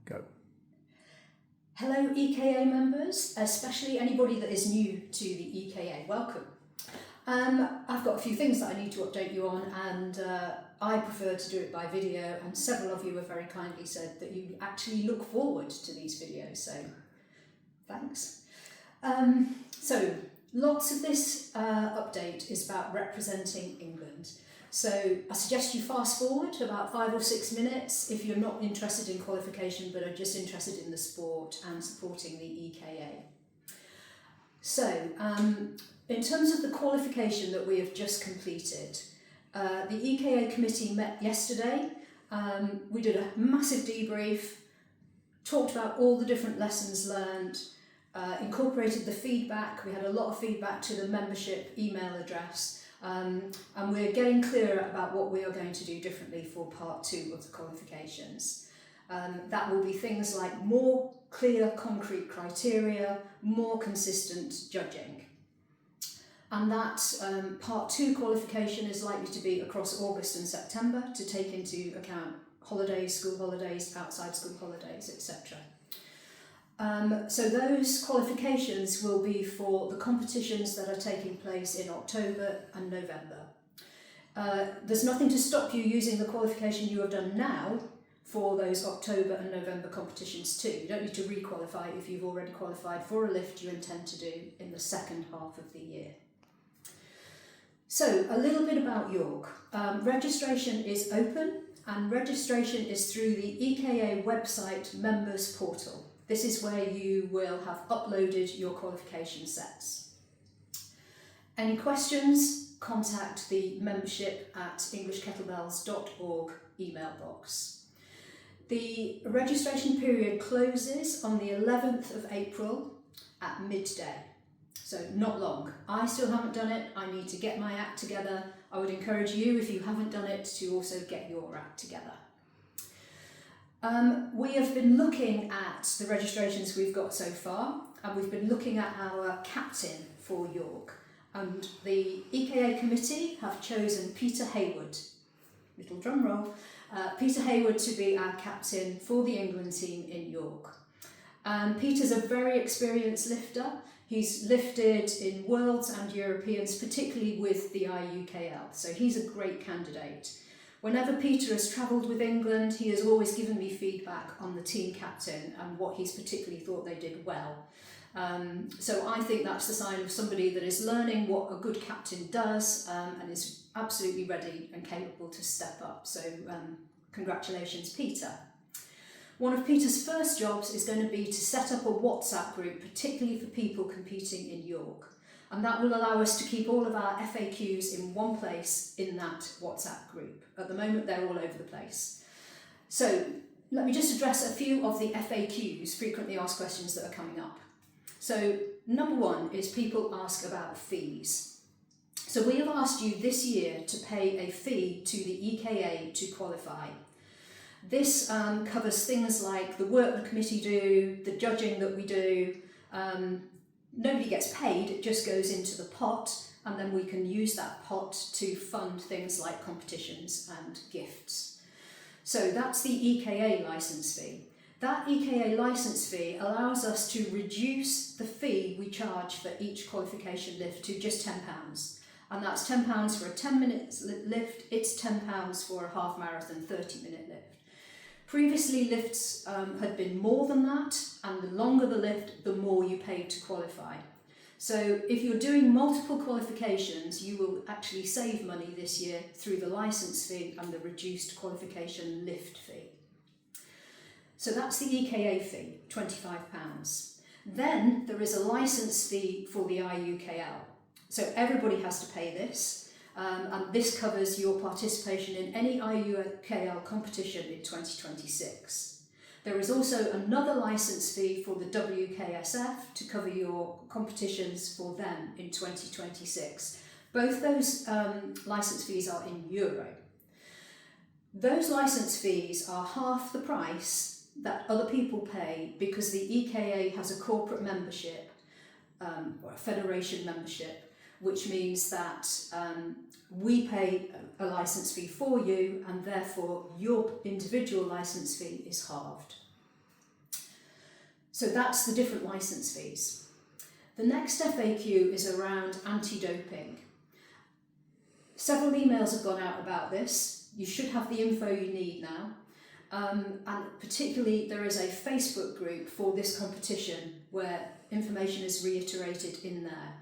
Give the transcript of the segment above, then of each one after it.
Go. Hello EKA members, especially anybody that is new to the EKA, welcome. I've got a few things that I need to update you on, and I prefer to do it by video, and several of you have very kindly said that you actually look forward to these videos, so thanks. So lots of this update is about representing England. So I suggest you fast forward about 5 or 6 minutes if you're not interested in qualification but are just interested in the sport and supporting the EKA. So in terms of the qualification that we have just completed, the EKA committee met yesterday. We did a massive debrief, talked about all the different lessons learned, incorporated the feedback. We had a lot of feedback to the membership email address. And we're getting clearer about what we are going to do differently for part 2 of the qualifications. That will be things like more clear, concrete criteria, more consistent judging. And that part 2 qualification is likely to be across August and September to take into account holidays, school holidays, outside school holidays, etc. So those qualifications will be for the competitions that are taking place in October and November. There's nothing to stop you using the qualification you have done now for those October and November competitions too. You don't need to re-qualify if you've already qualified for a lift you intend to do in the second half of the year. So a little bit about York. Registration is open, and registration is through the EKA website members portal. This is where you will have uploaded your qualification sets. Any questions? Contact the membership at englishkettlebells.org email box. The registration period closes on the 11th of April at midday, so not long. I still haven't done it. I need to get my act together. I would encourage you, if you haven't done it, to also get your act together. We have been looking at the registrations we've got so far, and we've been looking at our captain for York. And the EKA committee have chosen Peter Hayward, little drum roll, Peter Hayward to be our captain for the England team in York. Peter's a very experienced lifter. He's lifted in Worlds and Europeans, particularly with the IUKL, so he's a great candidate. Whenever Peter has travelled with England, he has always given me feedback on the team captain and what he's particularly thought they did well. So I think that's the sign of somebody that is learning what a good captain does and is absolutely ready and capable to step up. So congratulations, Peter. One of Peter's first jobs is going to be to set up a WhatsApp group, particularly for people competing in York. And that will allow us to keep all of our FAQs in one place in that WhatsApp group. At the moment, they're all over the place. So let me just address a few of the FAQs, frequently asked questions, that are coming up. So number 1 is people ask about fees. So we have asked you this year to pay a fee to the EKA to qualify. This covers things like the work the committee do, the judging that we do. Nobody gets paid, it just goes into the pot, and then we can use that pot to fund things like competitions and gifts. So that's the EKA licence fee. That EKA licence fee allows us to reduce the fee we charge for each qualification lift to just £10. And that's £10 for a 10-minute lift, it's £10 for a half marathon 30-minute lift. Previously, lifts had been more than that, and the longer the lift, the more you paid to qualify. So if you're doing multiple qualifications, you will actually save money this year through the licence fee and the reduced qualification lift fee. So that's the EKA fee, £25. Then there is a licence fee for the IUKL. So everybody has to pay this. And this covers your participation in any IUKL competition in 2026. There is also another licence fee for the WKSF to cover your competitions for them in 2026. Both those licence fees are in euro. Those licence fees are half the price that other people pay because the EKA has a corporate membership, or a federation membership, which means that we pay a licence fee for you, and therefore your individual licence fee is halved. So that's the different licence fees. The next FAQ is around anti-doping. Several emails have gone out about this. You should have the info you need now. And particularly there is a Facebook group for this competition where information is reiterated in there.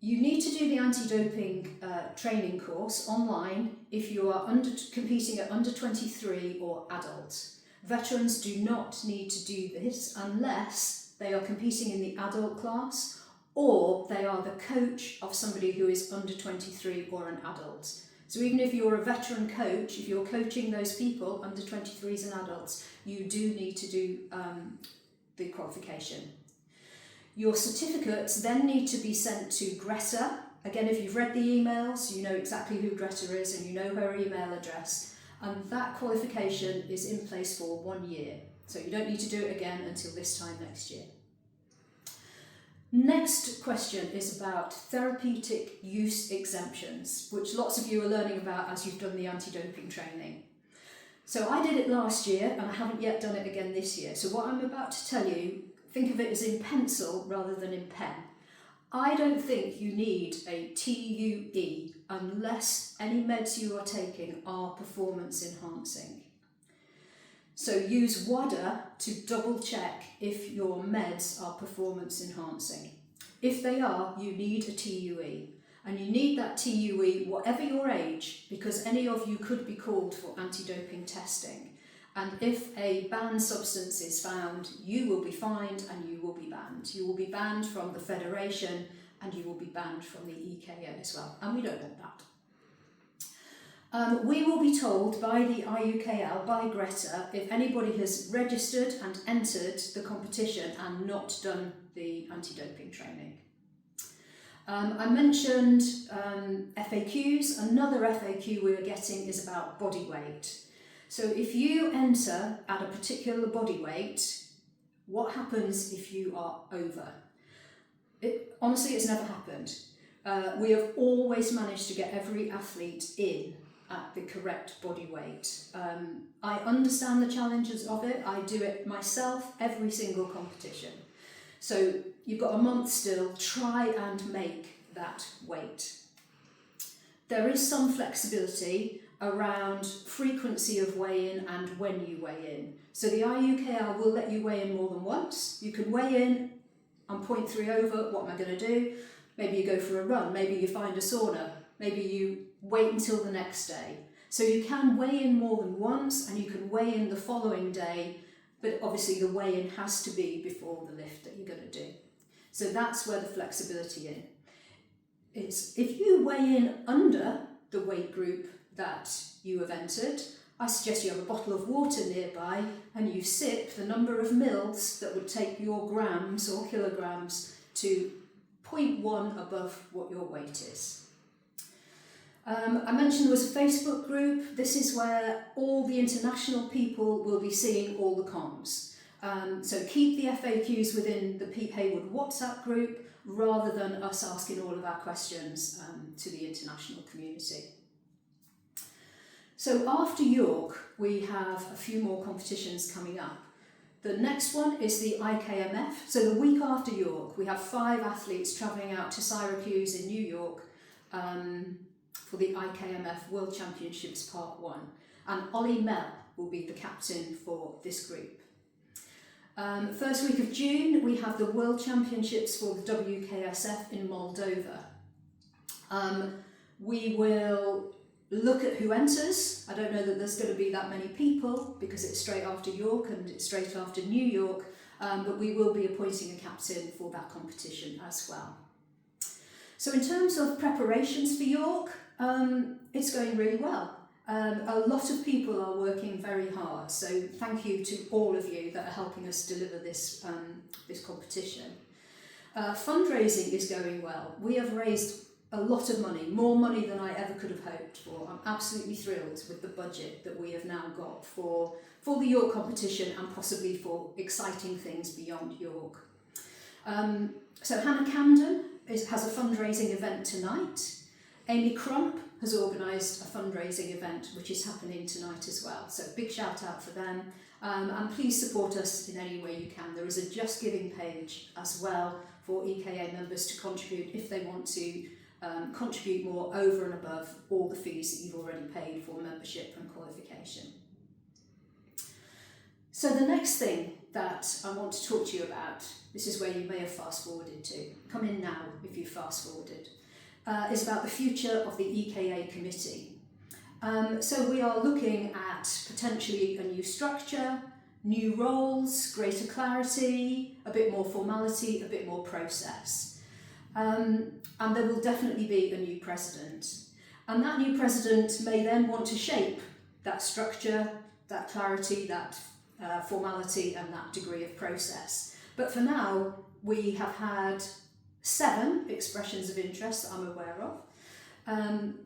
You need to do the anti-doping training course online if you are competing at under 23 or adult. Veterans do not need to do this unless they are competing in the adult class or they are the coach of somebody who is under 23 or an adult. So even if you're a veteran coach, if you're coaching those people under 23s and adults, you do need to do the qualification. Your certificates then need to be sent to Greta. Again, if you've read the emails, you know exactly who Greta is and you know her email address. And that qualification is in place for 1 year. So you don't need to do it again until this time next year. Next question is about therapeutic use exemptions, which lots of you are learning about as you've done the anti-doping training. So I did it last year and I haven't yet done it again this year. So what I'm about to tell you, think of it as in pencil rather than in pen. I don't think you need a TUE unless any meds you are taking are performance enhancing. So use WADA to double check if your meds are performance enhancing. If they are, you need a TUE. And you need that TUE whatever your age, because any of you could be called for anti-doping testing. And if a banned substance is found, you will be fined and you will be banned. You will be banned from the Federation and you will be banned from the EKA as well. And we don't want that. We will be told by the IUKL, by Greta, if anybody has registered and entered the competition and not done the anti-doping training. I mentioned FAQs. Another FAQ we're getting is about body weight. So if you enter at a particular body weight, what happens if you are over? Honestly, it's never happened. We have always managed to get every athlete in at the correct body weight. I understand the challenges of it. I do it myself every single competition. So you've got a month still, try and make that weight. There is some flexibility around frequency of weigh-in and when you weigh in. So the IUKL will let you weigh in more than once. You can weigh in, I'm 0.3 over, what am I going to do? Maybe you go for a run, maybe you find a sauna, maybe you wait until the next day. So you can weigh in more than once and you can weigh in the following day, but obviously the weigh-in has to be before the lift that you're going to do. So that's where the flexibility is. If you weigh in under the weight group that you have entered, I suggest you have a bottle of water nearby and you sip the number of mils that would take your grams or kilograms to 0.1 above what your weight is. I mentioned there was a Facebook group. This is where all the international people will be seeing all the comms. So keep the FAQs within the Pete Hayward WhatsApp group rather than us asking all of our questions to the international community. So after York, we have a few more competitions coming up. The next one is the IKMF. So the week after York, we have 5 athletes travelling out to Syracuse in New York for the IKMF World Championships Part 1. And Ollie Mell will be the captain for this group. First week of June, we have the World Championships for the WKSF in Moldova. We will look at who enters. I don't know that there's going to be that many people because it's straight after York and it's straight after New York, but we will be appointing a captain for that competition as well. So in terms of preparations for York, it's going really well. A lot of people are working very hard, so thank you to all of you that are helping us deliver this, this competition. Fundraising is going well. We have raised a lot of money, more money than I ever could have hoped for. I'm absolutely thrilled with the budget that we have now got for the York competition and possibly for exciting things beyond York. So Hannah Camden has a fundraising event tonight. Amy Crump has organised a fundraising event which is happening tonight as well. So big shout out for them. And please support us in any way you can. There is a Just Giving page as well for EKA members to contribute if they want to contribute more over and above all the fees that you've already paid for membership and qualification. So the next thing that I want to talk to you about, this is where you may have fast forwarded to, come in now if you fast forwarded, is about the future of the EKA committee. So we are looking at potentially a new structure, new roles, greater clarity, a bit more formality, a bit more process. And there will definitely be a new president. And that new president may then want to shape that structure, that clarity, that formality and that degree of process. But for now, we have had 7 expressions of interest that I'm aware of.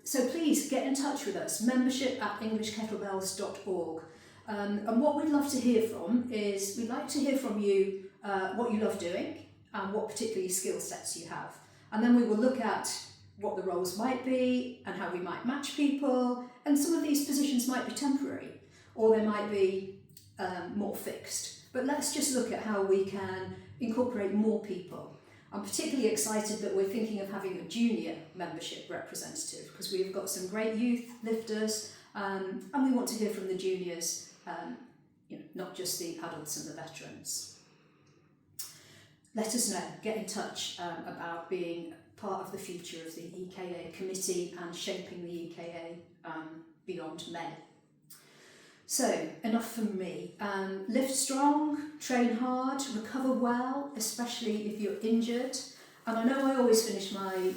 So please get in touch with us, membership@englishkettlebells.org. And what we'd love to hear from is, we'd like to hear from you what you love doing and what particular skill sets you have. And then we will look at what the roles might be and how we might match people. And some of these positions might be temporary or they might be more fixed. But let's just look at how we can incorporate more people. I'm particularly excited that we're thinking of having a junior membership representative because we've got some great youth lifters and we want to hear from the juniors, not just the adults and the veterans. Let us know, get in touch about being part of the future of the EKA committee and shaping the EKA beyond May. So, enough from me. Lift strong, train hard, recover well, especially if you're injured. And I know I always finish my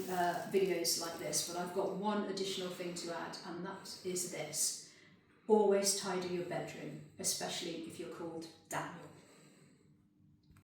videos like this, but I've got one additional thing to add, and that is this. Always tidy your bedroom, especially if you're called